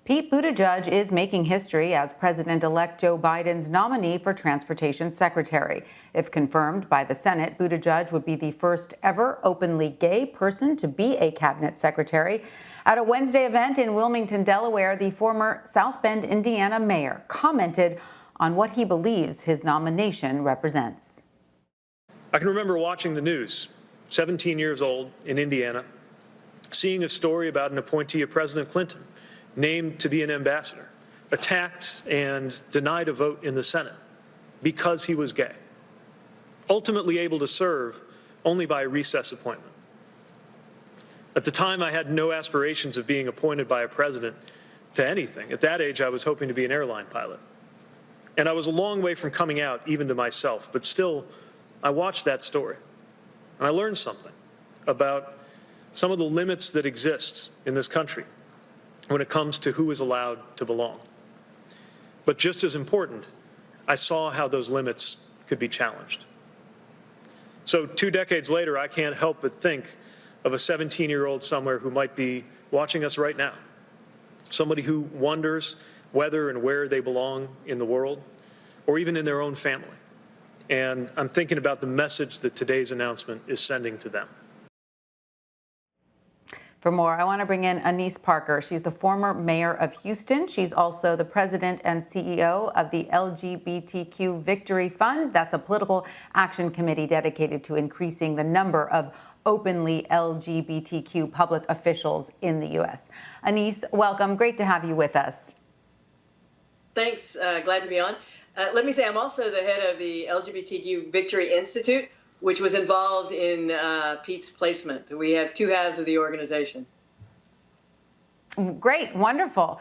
Pete Buttigieg is making history as President-elect Joe Biden's nominee for Transportation Secretary. If confirmed by the Senate, Buttigieg would be the first ever openly gay person to be a cabinet secretary. At a Wednesday event in Wilmington, Delaware, the former South Bend, Indiana mayor commented on what he believes his nomination represents. I can remember watching the news, 17 years old in Indiana, seeing a story about an appointee of President Clinton named to be an ambassador, attacked and denied a vote in the Senate because he was gay, ultimately able to serve only by a recess appointment. At the time, I had no aspirations of being appointed by a president to anything. At that age, I was hoping to be an airline pilot. And I was a long way from coming out, even to myself, but still, I watched that story, and I learned something about some of the limits that exist in this country when it comes to who is allowed to belong. But just as important, I saw how those limits could be challenged. So 2 decades later, I can't help but think of a 17-year-old somewhere who might be watching us right now, somebody who wonders whether and where they belong in the world, or even in their own family. And I'm thinking about the message that today's announcement is sending to them. For more, I want to bring in Annise Parker. She's the former mayor of Houston. She's also the president and CEO of the LGBTQ Victory Fund. That's a political action committee dedicated to increasing the number of openly LGBTQ public officials in the U.S. Annise, welcome. Great to have you with us. Thanks. Glad to be on. Let me say I'm also the head of the LGBTQ Victory Institute, which was involved in Pete's placement. We have 2 halves of the organization. Great, wonderful.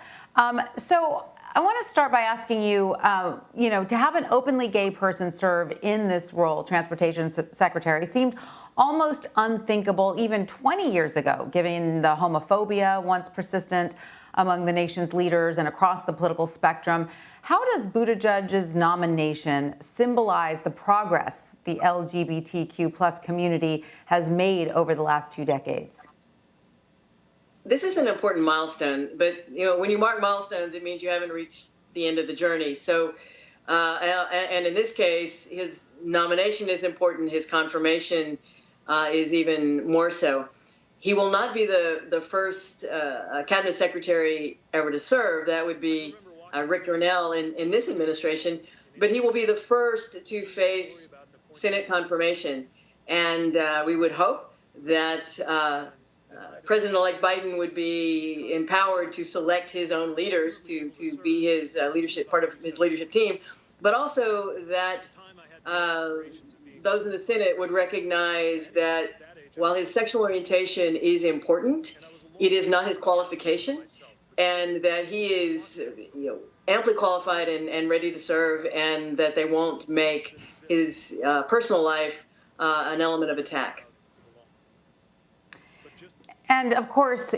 So I want to start by asking you, to have an openly gay person serve in this role, Transportation Secretary, seemed almost unthinkable even 20 years ago, given the homophobia once persistent among the nation's leaders and across the political spectrum. How does Buttigieg's nomination symbolize the progress the LGBTQ plus community has made over the last 2 decades? This is an important milestone, but when you mark milestones, it means you haven't reached the end of the journey. So, and in this case, his nomination is important. His confirmation is even more so. He will not be the first cabinet secretary ever to serve. That would be Rick Grinnell in this administration, but he will be the first to face Senate confirmation. And we would hope that President-elect Biden would be empowered to select his own leaders to be his part of his leadership team, but also that those in the Senate would recognize that while his sexual orientation is important, it is not his qualification, and that he is amply qualified and ready to serve, and that they won't make his personal life an element of attack. And of course,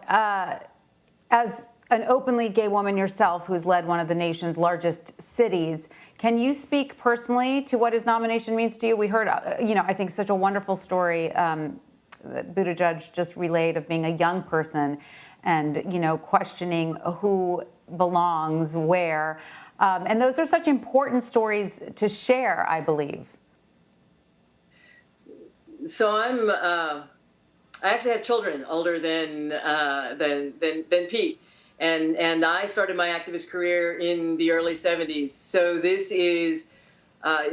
as an openly gay woman yourself who's led one of the nation's largest cities, can you speak personally to what his nomination means to you? We heard, I think such a wonderful story that Buttigieg just relayed of being a young person and, questioning who belongs where. And those are such important stories to share, I believe. So I actually have children older than Pete, and I started my activist career in the early 70s. So this is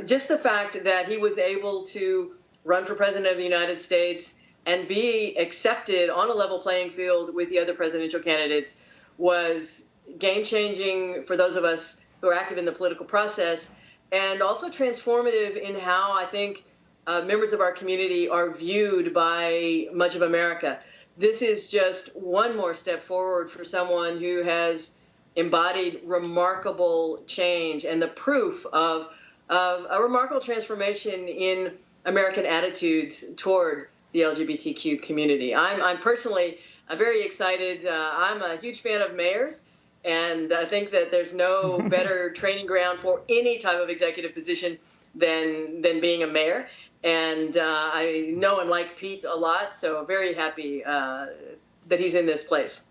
just the fact that he was able to run for president of the United States and be accepted on a level playing field with the other presidential candidates was game-changing for those of us who are active in the political process, and also transformative in how I think members of our community are viewed by much of America. This is just one more step forward for someone who has embodied remarkable change and the proof of a remarkable transformation in American attitudes toward the LGBTQ community. I'm personally very excited. I'm a huge fan of mayors, and I think that there's no better training ground for any type of executive position than being a mayor. And I know and like Pete a lot, so very happy that he's in this place.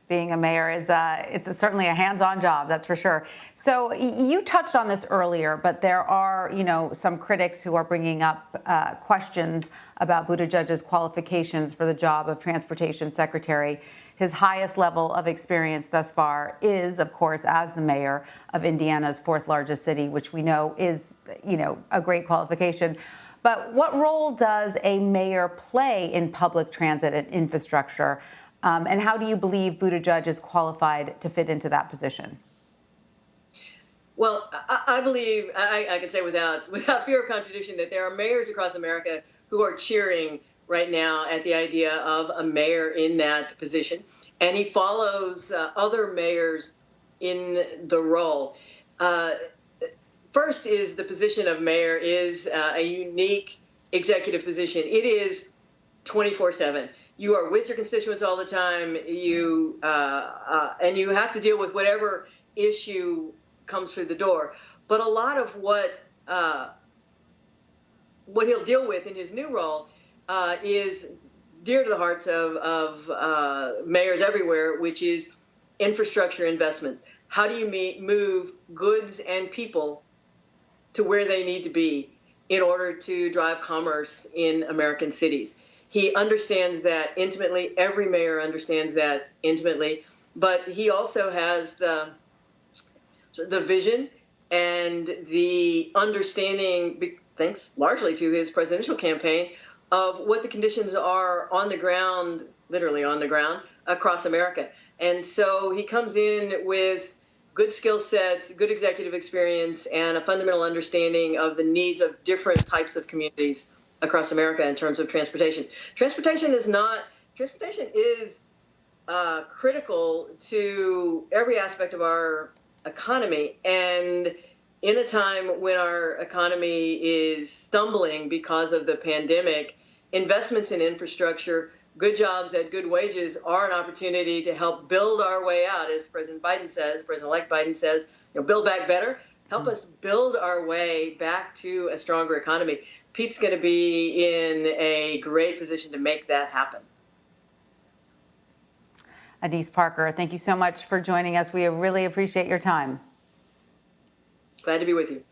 being a mayor is certainly a hands-on job, that's for sure. So you touched on this earlier, but there are, some critics who are bringing up questions about Buttigieg's qualifications for the job of transportation secretary. His highest level of experience thus far is, of course, as the mayor of Indiana's fourth largest city, which we know is, a great qualification. But what role does a mayor play in public transit and infrastructure? And how do you believe Buttigieg is qualified to fit into that position? Well, I believe I can say without fear of contradiction that there are mayors across America who are cheering right now at the idea of a mayor in that position, and he follows other mayors in the role. First is the position of mayor is a unique executive position. It is 24/7. You are with your constituents all the time. And you have to deal with whatever issue comes through the door. But a lot of what he'll deal with in his new role is dear to the hearts of mayors everywhere, which is infrastructure investment. How do you move goods and people to where they need to be in order to drive commerce in American cities? He understands that intimately. Every mayor understands that intimately. But he also has the vision and the understanding, thanks largely to his presidential campaign, of what the conditions are on the ground, literally on the ground, across America. And so he comes in with good skill sets, good executive experience, and a fundamental understanding of the needs of different types of communities across America in terms of transportation. Transportation is critical to every aspect of our economy. And in a time when our economy is stumbling because of the pandemic, investments in infrastructure, good jobs at good wages are an opportunity to help build our way out, as President-elect Biden says, build back better, help us build our way back to a stronger economy. Pete's going to be in a great position to make that happen. Annise Parker, thank you so much for joining us. We really appreciate your time. Glad to be with you.